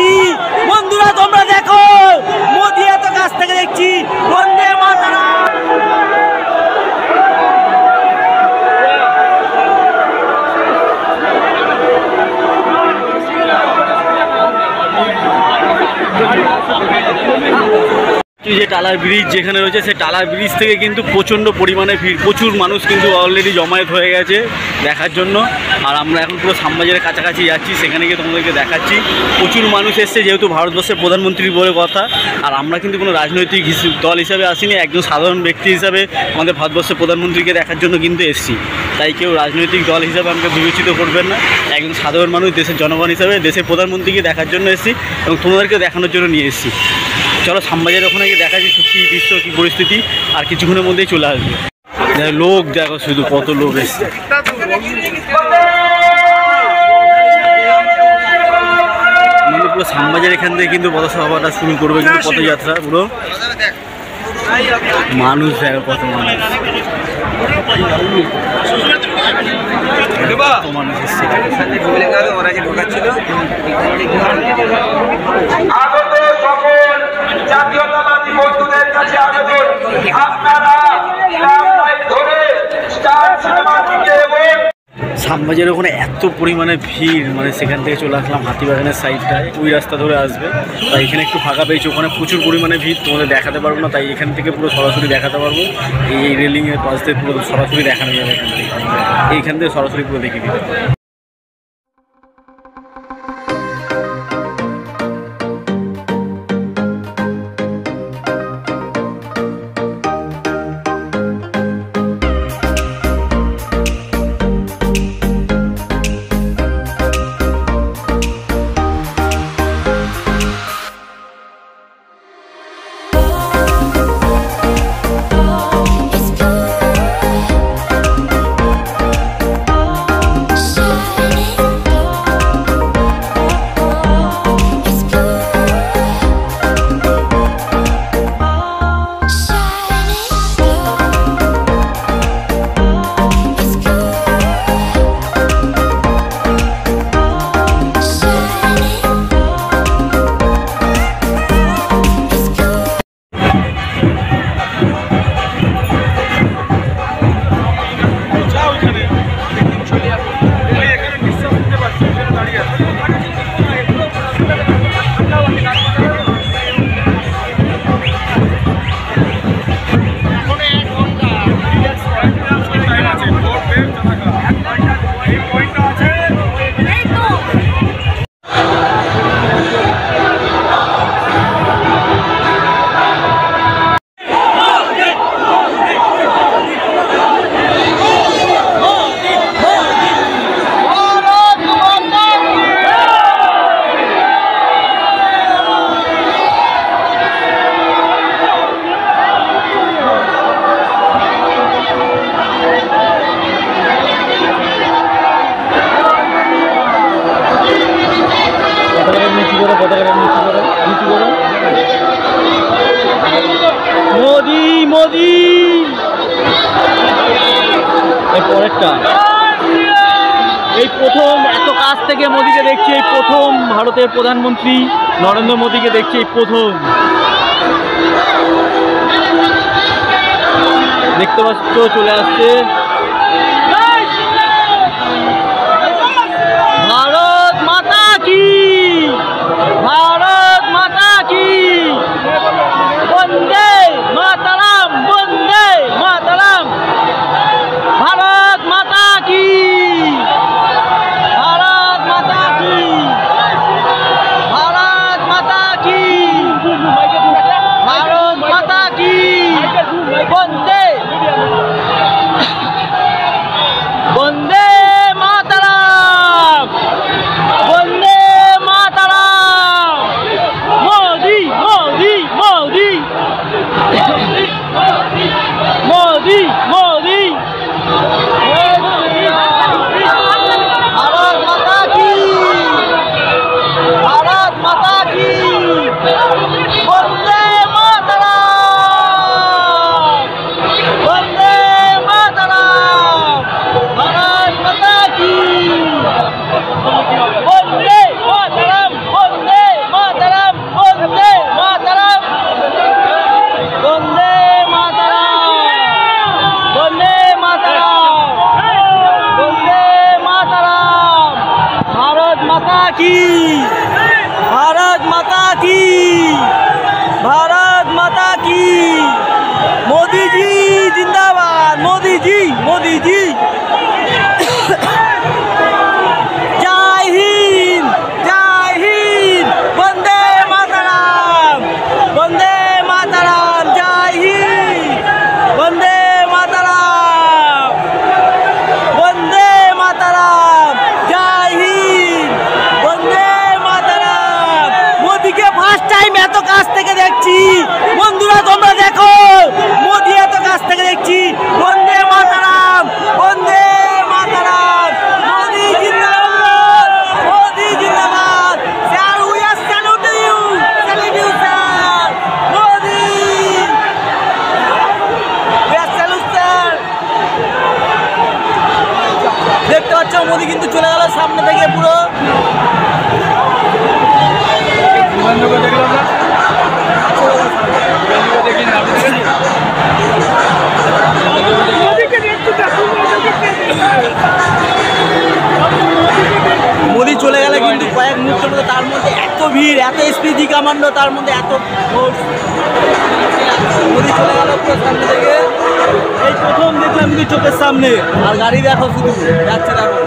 এসছি। বন্ধুরা তোমরা দেখো, মোদি এত কাছ থেকে দেখছি। বন্দে মাতরম। যে টালার ব্রিজ যেখানে রয়েছে, সেই টালার ব্রিজ থেকে কিন্তু প্রচণ্ড পরিমাণে ভিড়, প্রচুর মানুষ কিন্তু অলরেডি জমায়েত হয়ে গেছে দেখার জন্য। আর আমরা এখন পুরো শ্যামবাজারের কাছাকাছি যাচ্ছি, সেখানে গিয়ে তোমাদেরকে দেখাচ্ছি। প্রচুর মানুষ এসছে, যেহেতু ভারতবর্ষের প্রধানমন্ত্রী বলে কথা। আর আমরা কিন্তু কোনো রাজনৈতিক দল হিসাবে আসিনি, একজন সাধারণ ব্যক্তি হিসাবে আমাদের ভারতবর্ষের প্রধানমন্ত্রীকে দেখার জন্য কিন্তু এসছি। তাই কেউ রাজনৈতিক দল হিসাবে আমাকে বিবেচিত করবেন না, একজন সাধারণ মানুষ দেশের জনগণ হিসাবে দেশের প্রধানমন্ত্রীকে দেখার জন্য এসেছি এবং তোমাদেরকে দেখানোর জন্য নিয়ে এসেছি। চলো শ্যামবাজারের ওখানে গিয়ে দেখা যাচ্ছে কী দৃশ্য, কী পরিস্থিতি। আর কিছুক্ষণের মধ্যেই চলে আসবে। লোক দেখো, শুধু কত লোক এসছে। পুরো শ্যামবাজার এখান থেকে কিন্তু পথসভাটা শুরু করবে, কিন্তু পথযাত্রা পুরো মানুষ দেখো, কত মানুষ মানুষ এসছে। জাতীয়তাবাদী বন্ধুদের কাছে আবেদন, আপনারা শ্যামবাজারের ওখানে এত পরিমাণে ভিড়, মানে সেখান থেকে চলে আসলাম হাতিবাগানের সাইডটায়, ওই রাস্তা ধরে আসবে। তাই এখানে একটু ফাঁকা পেয়েছি, ওখানে প্রচুর পরিমাণে ভিড়, তোমাদের দেখাতে পারবো না। তাই এখান থেকে পুরো সরাসরি দেখাতে পারবো। এই রেলিংয়ের পাশ থেকে পুরো সরাসরি দেখানো যাবে এখান থেকে, এইখান থেকে সরাসরি পুরো দেখিয়ে দিতে হবে। মোদি মোদি পরেরটা, এই প্রথম এত কাছ থেকে মোদিকে দেখছি, এই প্রথম ভারতের প্রধানমন্ত্রী নরেন্দ্র মোদিকে দেখছি, এই প্রথম। দেখতে পাচ্ছ চলে আসছে ভারত মাতা কি, ভারত মাতা কি, বন্দে মাতরম, বন্দে মাতরম, ভারত মাতা কি, ভারত মাতা কি, ভারত মাতা কি, ভারত মাতা কি, বন্দে की, भारत माता की, भारत माता की। मोदी जी जिंदाबाद, मोदी जी, मोदी जी। जय हिंद, जय हिंद, वंदे मातरम, वंदे मातरम, जय हिंद, वंदे मातरम, वंदे मातरम, जय हिंद, वंदे मातरम। मोदी के फार्स्ट टाइम এত কাছ থেকে দেখছি বন্ধুরা, তোমরা দেখো মোদি এত কাছ থেকে দেখছি। বন্দে মাতরম, বন্দে মাতরম, মোদি জিন্দাবাদ, মোদি জিন্দাবাদ। Sir we are salute you, salute you sir, Modi we are salute sir. দেখতে পাচ্ছ মোদি কিন্তু চলে গেল সামনে থেকে পুরো। মোদি চলে গেলে কিন্তু কয়েক মুহূর্তের মধ্যে তার মধ্যে এত ভিড়, এত স্পিডি কামান্ড, তার মধ্যে এত মোদি চলে গেল পুরো সামনে থেকে। এই প্রথম দেখলাম কিন্তু চোখের সামনে, আর গাড়ি দেখো শুধু যাচ্ছে দেখো।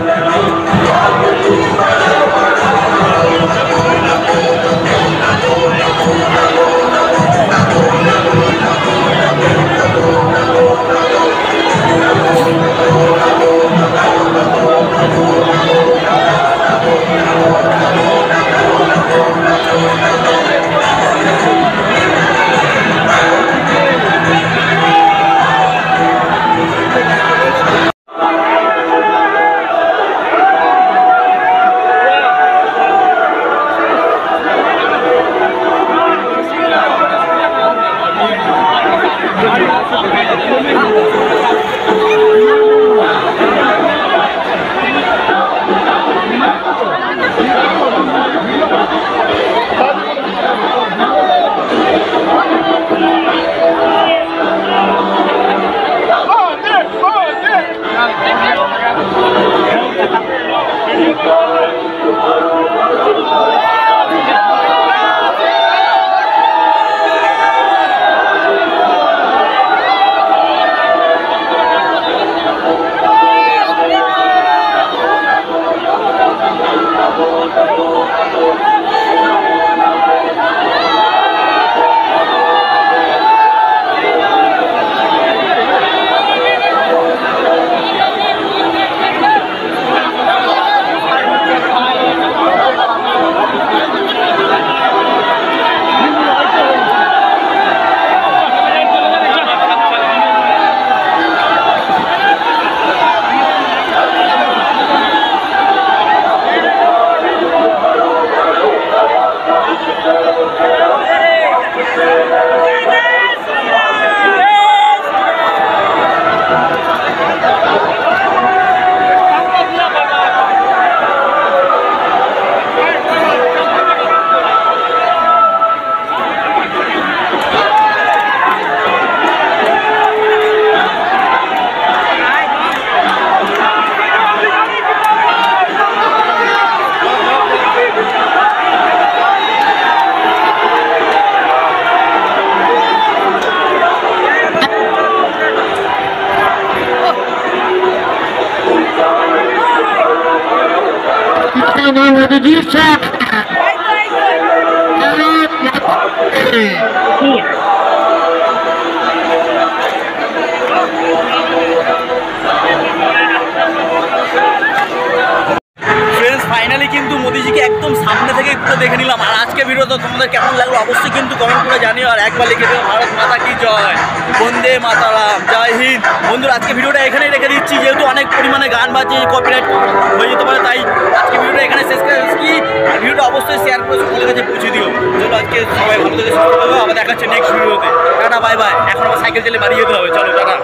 ফাইনালি কিন্তু মোদিজিকে একদম সামনে থেকে একটু দেখে নিলাম। আর আজকে ভিডিও তো তোমাদের কেমন লাগলো অবশ্যই কিন্তু কমেন্ট করে জানিও। আর একবার লিখে দেবো ভারত মাতা কি জয়, বন্দে মাতারাম, জয় হিন্দ। বন্ধুরা আজকে ভিডিওটা এখানেই রেখে দিচ্ছি, যেহেতু অনেক পরিমাণে গান বাজে, কপিরাইট হয়ে যেতে পারে, তাই আজকে ভিডিওটা এখানে শেষ করে দিচ্ছি। আর ভিডিওটা অবশ্যই শেয়ার করে সকলের কাছে পৌঁছে দিও। চলো আজকে সবাই ভালো থেকে সুস্থ থাকো, আবার দেখাচ্ছে নেক্সট ভিডিওতে। Tata bye bye. এখন আবার সাইকেল চালিয়ে বাড়ি যেতে হবে, চলো টাটা।